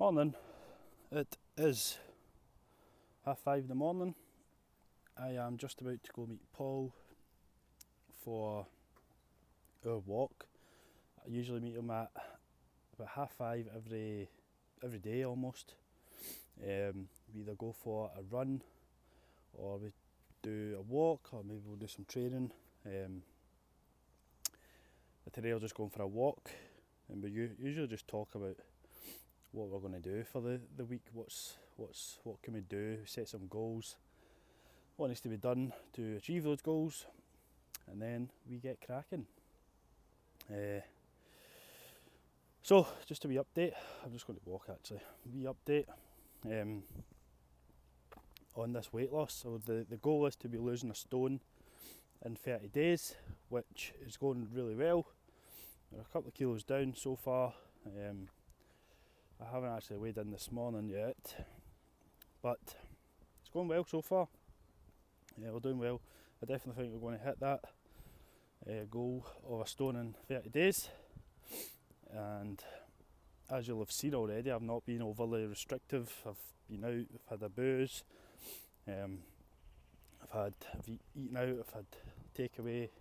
Morning. It is 5:30 in the morning. I am just about to go meet Paul for our walk. I usually meet him at about 5:30 every day almost. We either go for a run or we do a walk, or maybe we'll do some training. But today I'll just go for a walk, and we usually just talk about what we're going to do for the week. What can we do? Set some goals. What needs to be done to achieve those goals, and then we get cracking. So just a wee update. I'm just going to walk actually. Wee update on this weight loss. So the goal is to be losing a stone in 30 days, which is going really well. We're a couple of kilos down so far. I haven't actually weighed in this morning yet, but it's going well so far. We're doing well. I definitely think we're going to hit that goal of a stone in 30 days. And as you'll have seen already, I've not been overly restrictive. I've been out, I've had a booze, I've eaten out, I've had takeaway,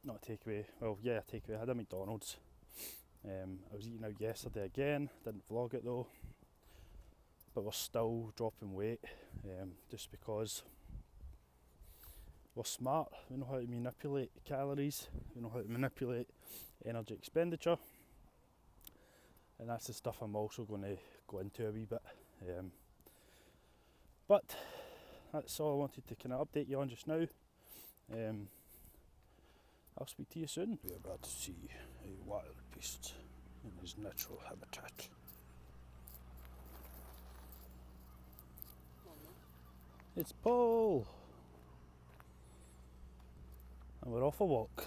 not takeaway, well yeah, takeaway. I had a McDonald's. I was eating out yesterday again, didn't vlog it though, but we're still dropping weight, just because we're smart. We know how to manipulate calories, we know how to manipulate energy expenditure, and that's the stuff I'm also going to go into a wee bit. But that's all I wanted to kind of update you on just now. I'll speak to you soon. We're about to see a wild beast in his natural habitat. It's Paul! And we're off a walk.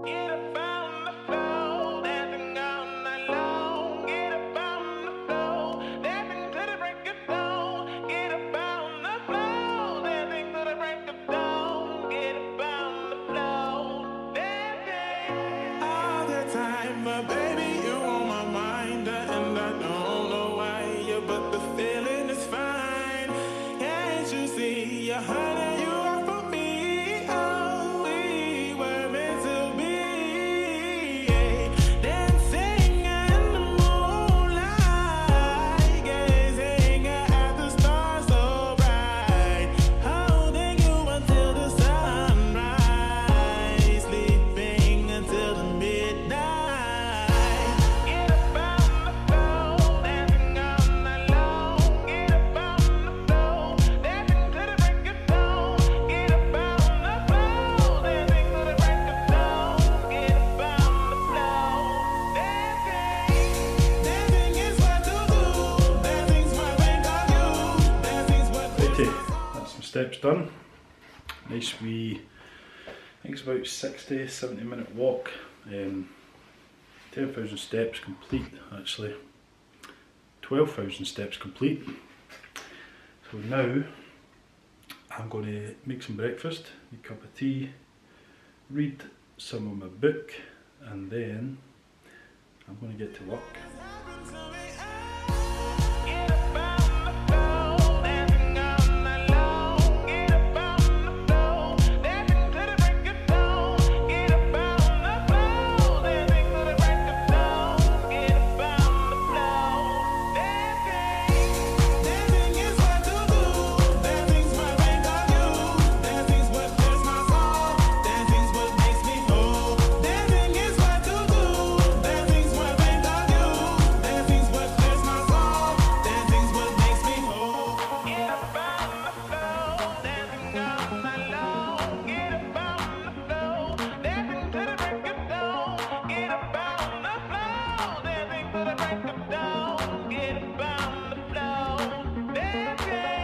Get up on the floor, dancing all night long. Get up on the floor, dancing to the break of dawn. Get up on the floor, dancing to the break of dawn. Get up on the floor, dancing. All the time, but baby, you on my mind, and I don't know why, but the feeling is fine. Can't you see, honey, you are for me? Oh, we were meant to be, dancing in the moonlight, gazing at the stars so bright, holding you until the sunrise, sleeping until the midnight. Get up on the floor, dancing all night long. Get up on the floor, dancing to the break of dawn. Get up on the floor, dancing to the break of dawn. Get up on the floor, dancing. Dancing is what to do. Dancing's what we call you. Dancing's what we Righty, that's some steps done. Nice wee, I think it's about 60-70 minute walk. 10,000 steps complete actually. 12,000 steps complete. So now I'm going to make some breakfast, a cup of tea, read some of my book, and then I'm going to get to work. happened to me. Get up on the floor, dancing all night long. Get up on the floor, dancing to the break of dawn. Get up on the floor, dancing to the break of dawn. Get up on the floor, dancing. Dancing is what to do. Dancing's what we call you. Dancing's what fills my soul. Dancing's what makes me whole. Dancing is what to do. Dancing's what we call you. Dancing's what fills my soul. Dancing's what makes me whole. Get up on the floor, dancing all night long. Get up on the floor, dancing to the break of dawn. Get up on the floor, dancing to the break of dawn. Get up on the floor, dancing.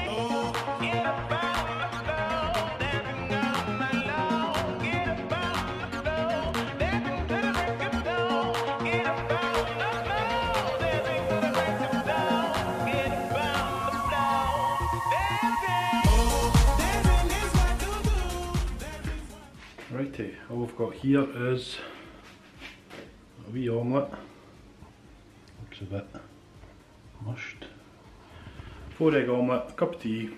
Get up on the floor, dancing all night long. Get up on the floor, dancing to the break of dawn. Get up on the floor, dancing to the break of dawn. Get up on the floor, dancing. Dancing is what to do. Righty, all we've got here is a wee omelette, a bit mushed. 4 egg omelette, cup of tea.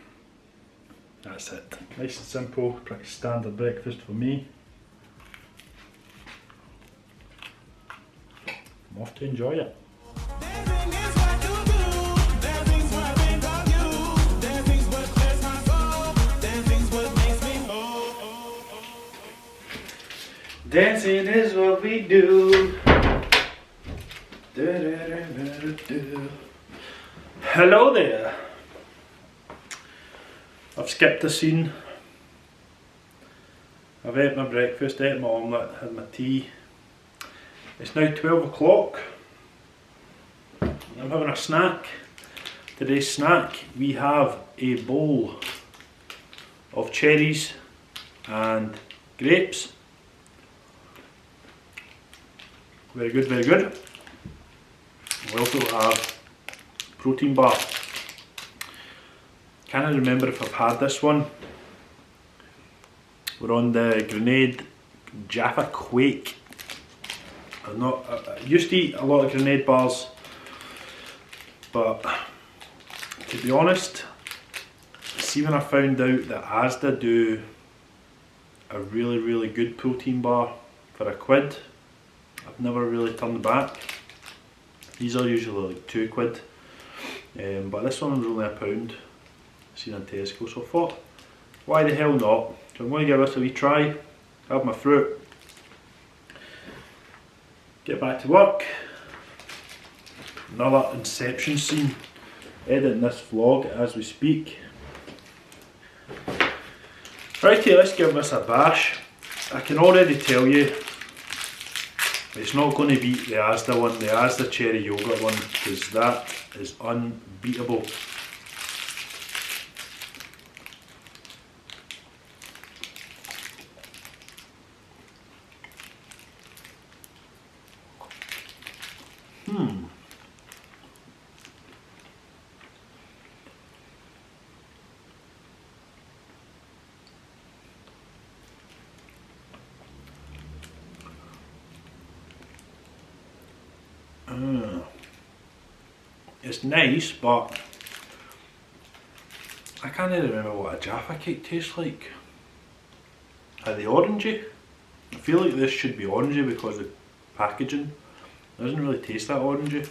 That's it. Nice and simple, pretty standard breakfast for me. I'm off to enjoy it. Dancing is what we do. Hello there. I've skipped a scene. I've ate my breakfast, ate my omelette, had my tea. It's now 12 o'clock. I'm having a snack. Today's snack, we have a bowl of cherries and grapes. Very good, very good. We also have protein bar. Can't remember if I've had this one. We're on the Grenade Jaffa Quake. I used to eat a lot of Grenade bars, but to be honest, see when I found out that Asda do a really good protein bar for £1, I've never really turned back. These are usually like £2, but this one was only £1. Seen on Tesco, so I thought, why the hell not? So I'm going to give this a wee try, have my fruit, get back to work. Another Inception scene, editing this vlog as we speak. Righty, let's give this a bash. I can already tell you it's not going to beat the Asda one, the Asda cherry yogurt one, because that is unbeatable. It's nice, but I can't even remember what a Jaffa cake tastes like. Are they orangey? I feel like this should be orangey because the packaging doesn't really taste that orangey.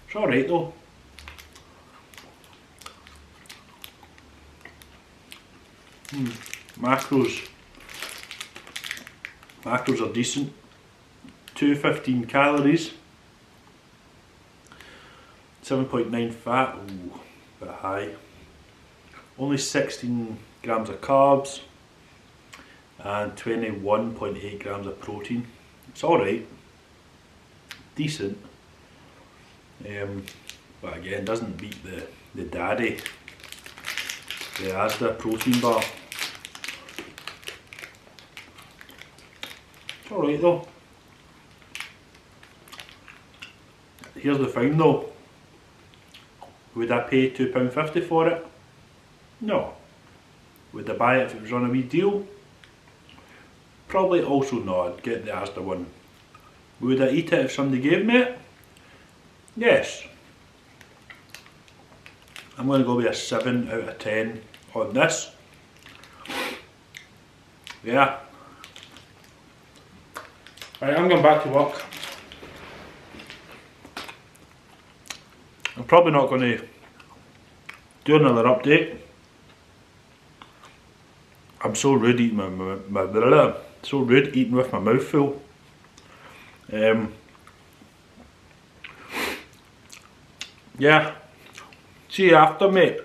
It's alright though. Macros are decent. 215 calories, 7.9 fat, ooh, a bit high. Only 16 grams of carbs and 21.8 grams of protein. It's alright, decent, but again doesn't beat the daddy, the Asda protein bar. It's alright though. Here's the thing though, would I pay £2.50 for it? No. Would I buy it if it was on a wee deal? Probably also no, I'd get the Asda one. Would I eat it if somebody gave me it? Yes. I'm going to go with a 7 out of 10 on this. Yeah. Right, I'm going back to work. I'm probably not going to do another update. I'm so rude eating eating with my mouth full. Yeah. See you after, mate.